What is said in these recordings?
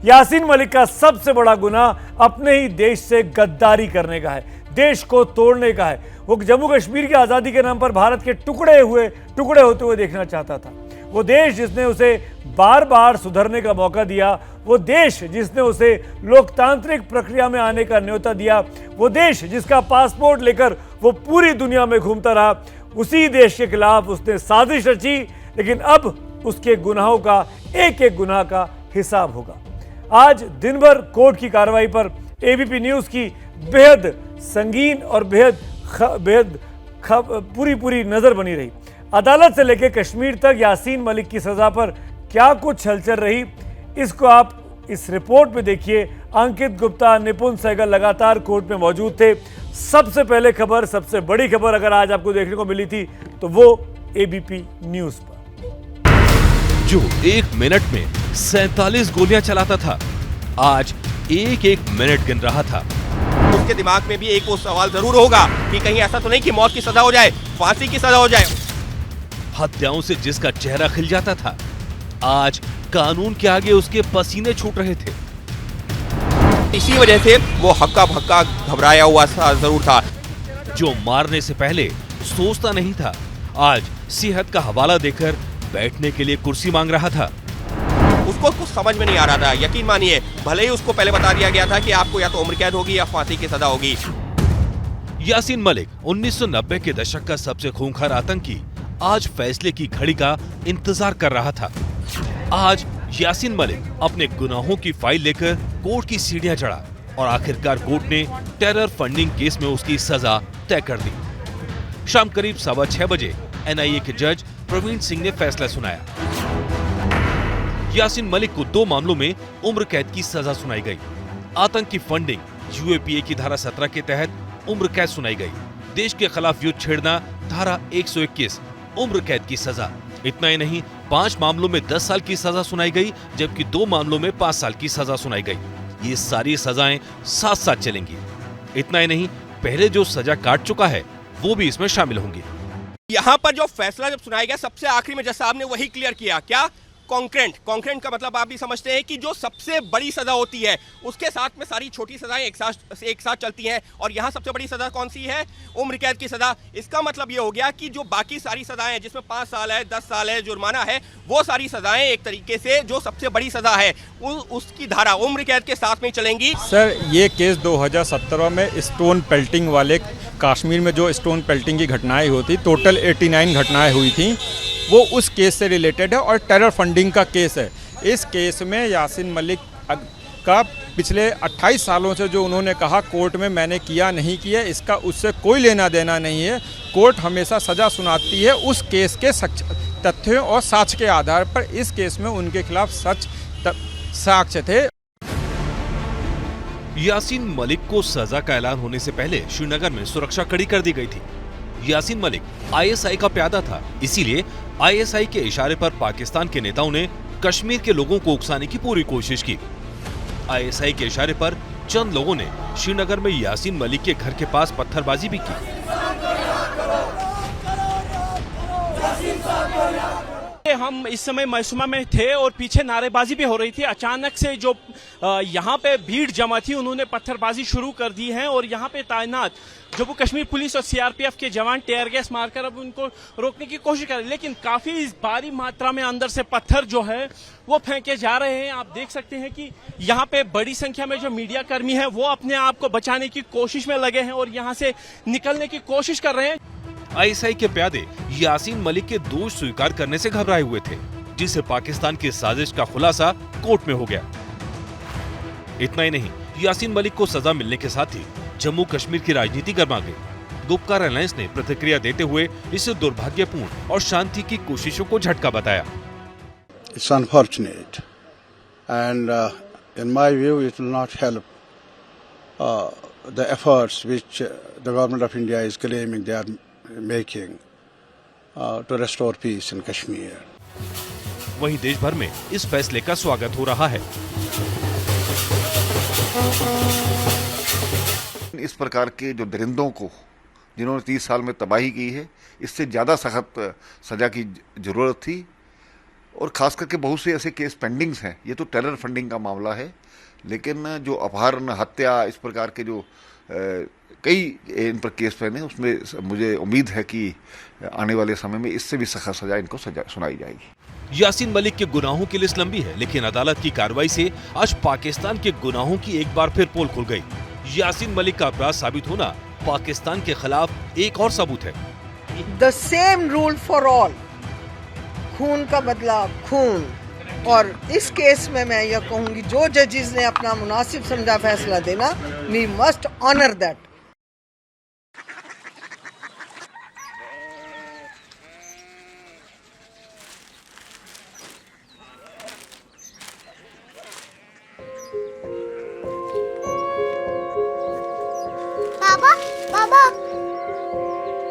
यासीन मलिक का सबसे बड़ा गुनाह अपने ही देश से गद्दारी करने का है, देश को तोड़ने का है। वो जम्मू कश्मीर की आज़ादी के नाम पर भारत के टुकड़े होते हुए देखना चाहता था। वो देश जिसने उसे बार बार सुधरने का मौका दिया, वो देश जिसने उसे लोकतांत्रिक प्रक्रिया में आने का न्योता दिया, वो देश जिसका पासपोर्ट लेकर वो पूरी दुनिया में घूमता रहा, उसी देश के खिलाफ उसने साजिश रची। लेकिन अब उसके गुनाहों का एक एक गुनाह का हिसाब होगा। आज दिन भर कोर्ट की कार्रवाई पर एबीपी न्यूज़ की बेहद संगीन और बेहद पूरी नजर बनी रही। अदालत से लेकर कश्मीर तक यासीन मलिक की सजा पर क्या कुछ हलचल रही, इसको आप इस रिपोर्ट में देखिए। अंकित गुप्ता, निपुण सहगल लगातार कोर्ट में मौजूद थे। सबसे पहले खबर, सबसे बड़ी खबर अगर आज आपको देखने को मिली थी तो वो एबीपी न्यूज़ पर। जो 1 मिनट में 47 गोलियां चलाता था, आज एक एक मिनट गिन रहा था। उसके दिमाग में भी एक वो सवाल जरूर होगा कि कहीं ऐसा तो नहीं कि मौत की सजा हो जाए, फांसी की सजा हो जाए। हत्याओं से जिसका चेहरा खिल जाता था, आज कानून के आगे उसके पसीने छूट रहे थे। इसी वजह से वो हक्का भक्का घबराया हुआ जरूर था। जो मारने से पहले सोचता नहीं था, आज सेहत का हवाला देकर बैठने के लिए कुर्सी मांग रहा था। उसको कुछ समझ में नहीं आ रहा था। यकीन मानिए, भले ही उसको पहले बता दिया गया था कि आपको या तो उम्र कैद होगी या फांसी की सजा होगी। यासीन मलिक 1990 के दशक का सबसे खूंखार आतंकी आज फैसले की घड़ी का इंतजार कर रहा था। आज यासीन मलिक अपने गुनाहों की फाइल लेकर कोर्ट की सीढ़ियां चढ़ा और आखिरकार कोर्ट ने टेरर फंडिंग केस में उसकी सजा तय कर दी। शाम करीब 6:15 बजे एनआईए के जज प्रवीण सिंह ने फैसला सुनाया। यासीन मलिक को 2 मामलों में उम्र कैद की सजा सुनाई गई। आतंकी फंडिंग यूएपीए की धारा 17 के तहत उम्र कैद सुनाई गई। देश के खिलाफ युद्ध छेड़ना धारा 121 उम्र कैद की सजा। इतना ही नहीं, 5 मामलों में 10 साल की सजा सुनाई गई, जबकि 2 मामलों में 5 साल की सजा सुनाई गई। ये सारी सजाएं साथ साथ चलेंगी। इतना ही नहीं, पहले जो सजा काट चुका है वो भी इसमें शामिल होंगे। यहाँ पर जो फैसला जब सुनाया गया, सबसे आखिरी में जज साहब ने वही क्लियर किया। क्या? कॉन्करेंट का मतलब आप भी समझते हैं कि जो सबसे बड़ी सजा होती है उसके साथ में सारी छोटी सजाएं एक साथ चलती हैं। और यहाँ सबसे बड़ी सजा कौन सी है? उम्र कैद की सजा। इसका मतलब ये हो गया कि जो बाकी सारी सजाएं जिसमें 5 साल है, 10 साल है, जुर्माना है, वो सारी सजाएं एक तरीके से जो सबसे बड़ी सजा है उसकी धारा उम्र कैद के साथ में चलेंगी। सर, ये केस 2017 में स्टोन पेल्टिंग वाले, कश्मीर में जो स्टोन पेल्टिंग की घटनाएं हुई थी, टोटल 89 घटनाएं हुई थी, वो उस केस से रिलेटेड है और टेरर फंडिंग का केस है। इस केस में यासीन मलिक का पिछले 28 सालों से जो उन्होंने कहा कोर्ट में मैंने किया नहीं किया, इसका उससे कोई लेना देना नहीं है। कोर्ट हमेशा सज़ा सुनाती है उस केस के तथ्यों और साक्ष्य के आधार पर। इस केस में उनके खिलाफ साक्ष्य थे। यासीन मलिक को सजा का ऐलान होने से पहले श्रीनगर में सुरक्षा कड़ी कर दी गई थी। यासीन मलिक आईएसआई का प्यादा था, इसीलिए आईएसआई के इशारे पर पाकिस्तान के नेताओं ने कश्मीर के लोगों को उकसाने की पूरी कोशिश की। आईएसआई के इशारे पर चंद लोगों ने श्रीनगर में यासीन मलिक के घर के पास पत्थरबाजी भी की। हम इस समय मैसूमा में थे और पीछे नारेबाजी भी हो रही थी। अचानक से जो यहाँ पे भीड़ जमा थी, उन्होंने पत्थरबाजी शुरू कर दी है और यहाँ पे तैनात जम्मू कश्मीर पुलिस और सीआरपीएफ के जवान टेयर गैस मारकर अब उनको रोकने की कोशिश कर रहे हैं। लेकिन काफी भारी मात्रा में अंदर से पत्थर जो है वो फेंके जा रहे हैं। आप देख सकते हैं कि यहाँ पे बड़ी संख्या में जो मीडिया कर्मी है वो अपने आप को बचाने की कोशिश में लगे हैं और यहाँ से निकलने की कोशिश कर रहे हैं। आईएसआई के प्यादे यासीन मलिक के दोष स्वीकार करने से घबराए हुए थे, जिससे पाकिस्तान की साजिश का खुलासा कोर्ट में हो गया। इतना ही नहीं, यासीन मलिक को सजा मिलने के साथ ही जम्मू कश्मीर की राजनीति गर्मा गई। गुपकार अलायंस ने प्रतिक्रिया देते हुए इसे दुर्भाग्यपूर्ण और शांति की कोशिशों को झटका बताया। It's unfortunate and in my view it will not help the efforts which the government of India is claiming they are making to restore peace in Kashmir. वहीं देश भर में इस फैसले का स्वागत हो रहा है। इस प्रकार के जो दरिंदों को, जिन्होंने 30 साल में तबाही की है, इससे ज्यादा सख्त सजा की जरूरत थी। और ख़ास करके बहुत से ऐसे केस पेंडिंग्स हैं। ये तो टेरर फंडिंग का मामला है, लेकिन जो अपहरण, हत्या, इस प्रकार के जो कई इन पर केस पेंडिंग हैं, उसमें मुझे उम्मीद है कि आने वाले समय में इससे भी सख्त सजा इनको सुनाई जाएगी। यासीन मलिक के गुनाहों की लिस्ट लंबी है, लेकिन अदालत की कार्रवाई से आज पाकिस्तान के गुनाहों की एक बार फिर पोल खुल गई। यासीन मलिक का अपराध साबित होना पाकिस्तान के खिलाफ एक और सबूत है। The same rule for all, खून का बदला खून। और इस केस में मैं यह कहूंगी, जो जजेस ने अपना मुनासिब समझा फैसला देना, वी मस्ट ऑनर दैट। बाबा बाबा,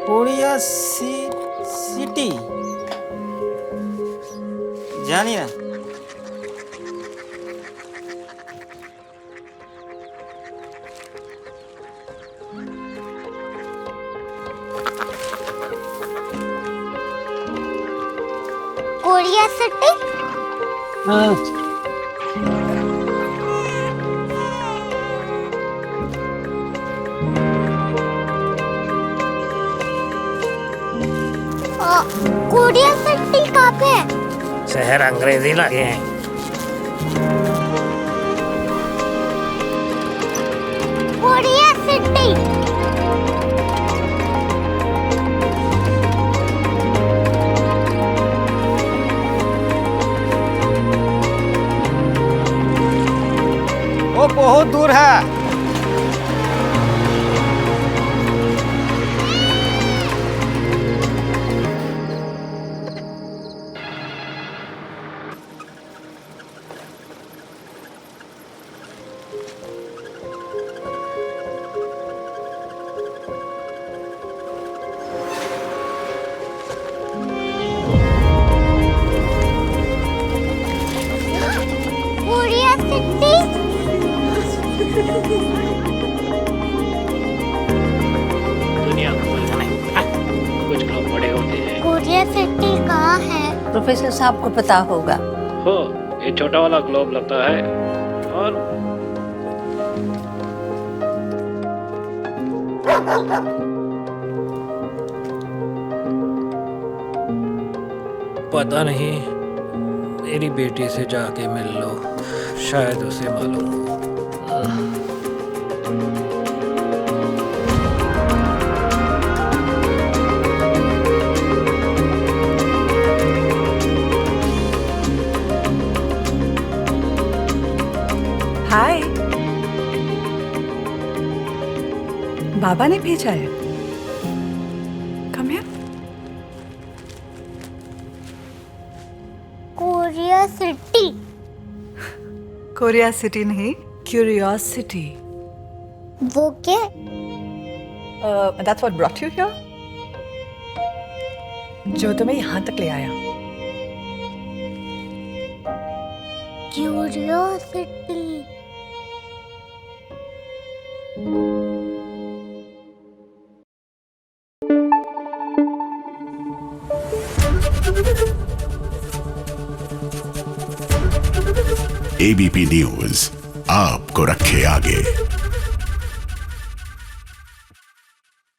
कोरिया सिटी जानी ना? Korea city? हाँ। कोरिया सिटी कहाँ पे है? शहर अंग्रेजी लगे हैं। Korea city. वो बहुत दूर है। Korea city. दुनिया को कुछ लोग बड़े होते हैं। कोरिया सिटी कहाँ है? प्रोफेसर साहब को पता होगा। हो, ये छोटा वाला ग्लोब लगता है। और पता नहीं, मेरी बेटी से जाके मिल लो, शायद उसे मालूम हो। हाय, बाबा ने भेजा है। Come here. Korea city. Korea city नहीं, क्यूरियोसिटी। वो क्या? That's what brought you here? जो तुम्हें यहाँ तक ले आया। क्यूरियोसिटी। एबीपी न्यूज आपको रखे आगे।